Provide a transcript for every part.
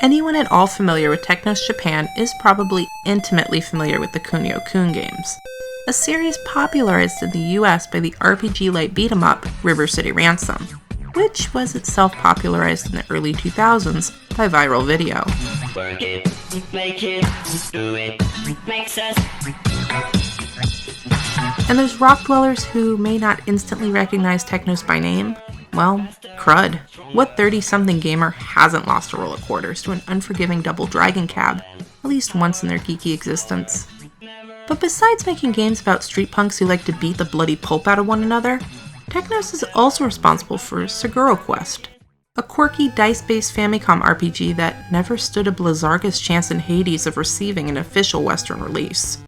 Anyone at all familiar with Technos Japan is probably intimately familiar with the Kunio-kun games, a series popularized in the US by the RPG light beat-em-up Rivercity Ransom, which was itself popularized in the early 2000s by viral video. Work it, make it, do it, makes us. And there's rock dwellers who may not instantly recognize Technos by name. Well, crud. What 30-something gamer hasn't lost a roll of quarters to an unforgiving double dragon cab, at least once in their geeky existence? But besides making games about street punks who like to beat the bloody pulp out of one another, Technos is also responsible for Sugoro Quest, a quirky dice-based Famicom RPG that never stood a Blizargus chance in Hades of receiving an official Western release.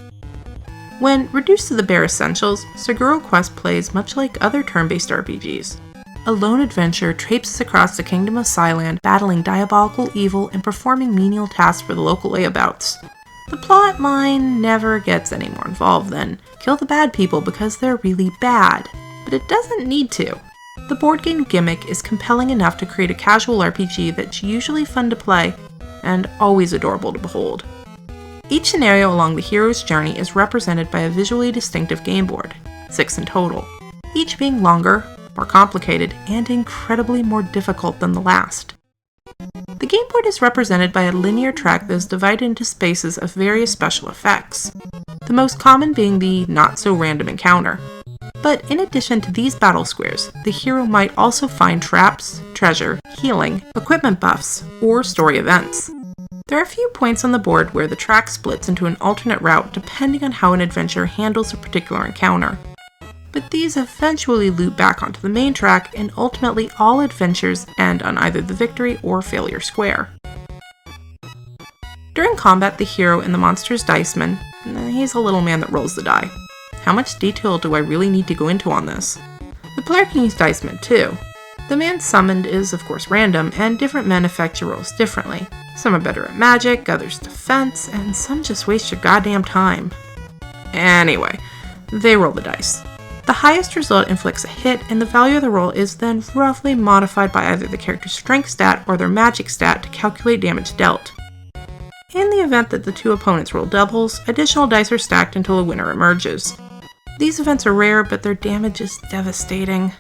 When reduced to the bare essentials, Sugoro Quest plays much like other turn-based RPGs. A lone adventurer traipses across the kingdom of Cyland, battling diabolical evil and performing menial tasks for the local layabouts. The plot line never gets any more involved than kill the bad people because they're really bad, but it doesn't need to. The board game gimmick is compelling enough to create a casual RPG that's usually fun to play and always adorable to behold. Each scenario along the hero's journey is represented by a visually distinctive game board, 6 in total, each being longer, more complicated, and incredibly more difficult than the last. The game board is represented by a linear track that is divided into spaces of various special effects, the most common being the not-so-random encounter. But in addition to these battle squares, the hero might also find traps, treasure, healing, equipment buffs, or story events. There are a few points on the board where the track splits into an alternate route depending on how an adventurer handles a particular encounter. But these eventually loop back onto the main track, and ultimately all adventures end on either the victory or failure square. During combat, the hero and the monster's diceman, he's a little man that rolls the die. How much detail do I really need to go into on this? The player can use dicemen too. The man summoned is of course random, and different men affect your rolls differently. Some are better at magic, others defense, and some just waste your goddamn time. Anyway, they roll the dice. The highest result inflicts a hit, and the value of the roll is then roughly modified by either the character's strength stat or their magic stat to calculate damage dealt. In the event that the two opponents roll doubles, additional dice are stacked until a winner emerges. These events are rare, but their damage is devastating.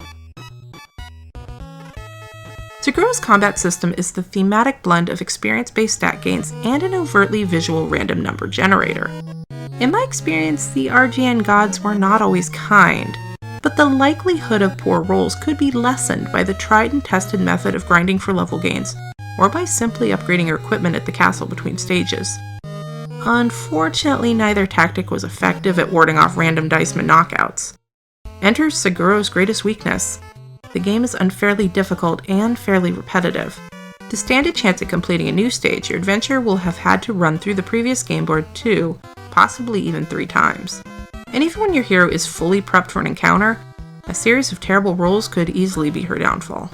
Sugoro's combat system is the thematic blend of experience-based stat gains and an overtly visual random number generator. In my experience, the RGN gods were not always kind, but the likelihood of poor rolls could be lessened by the tried and tested method of grinding for level gains, or by simply upgrading your equipment at the castle between stages. Unfortunately, neither tactic was effective at warding off random diceman knockouts. Enters Sugoro's greatest weakness. The game is unfairly difficult and fairly repetitive. To stand a chance at completing a new stage, your adventurer will have had to run through the previous game board 2, possibly even 3 times. And even when your hero is fully prepped for an encounter, a series of terrible rolls could easily be her downfall.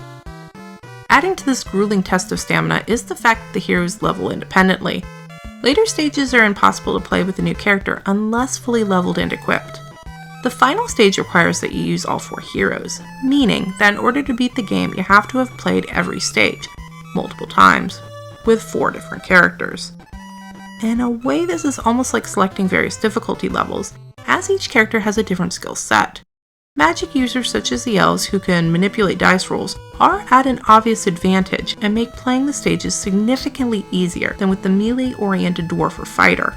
Adding to this grueling test of stamina is the fact that the heroes level independently. Later stages are impossible to play with a new character unless fully leveled and equipped. The final stage requires that you use all 4 heroes, meaning that in order to beat the game you have to have played every stage, multiple times, with 4 different characters. In a way, this is almost like selecting various difficulty levels, as each character has a different skill set. Magic users such as the elves who can manipulate dice rolls are at an obvious advantage and make playing the stages significantly easier than with the melee-oriented dwarf or fighter.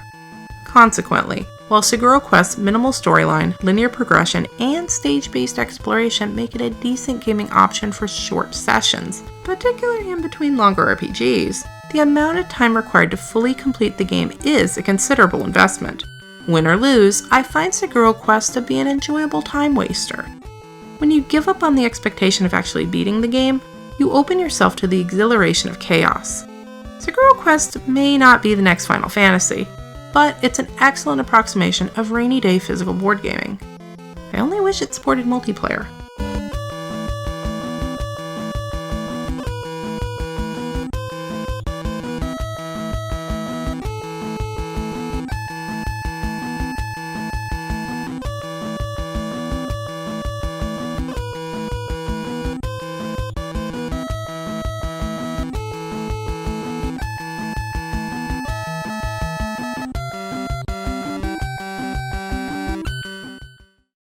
Consequently, while Sugoro Quest's minimal storyline, linear progression, and stage-based exploration make it a decent gaming option for short sessions, particularly in between longer RPGs, the amount of time required to fully complete the game is a considerable investment. Win or lose, I find Sugoro Quest to be an enjoyable time waster. When you give up on the expectation of actually beating the game, you open yourself to the exhilaration of chaos. Sugoro Quest may not be the next Final Fantasy, but it's an excellent approximation of rainy day physical board gaming. I only wish it supported multiplayer.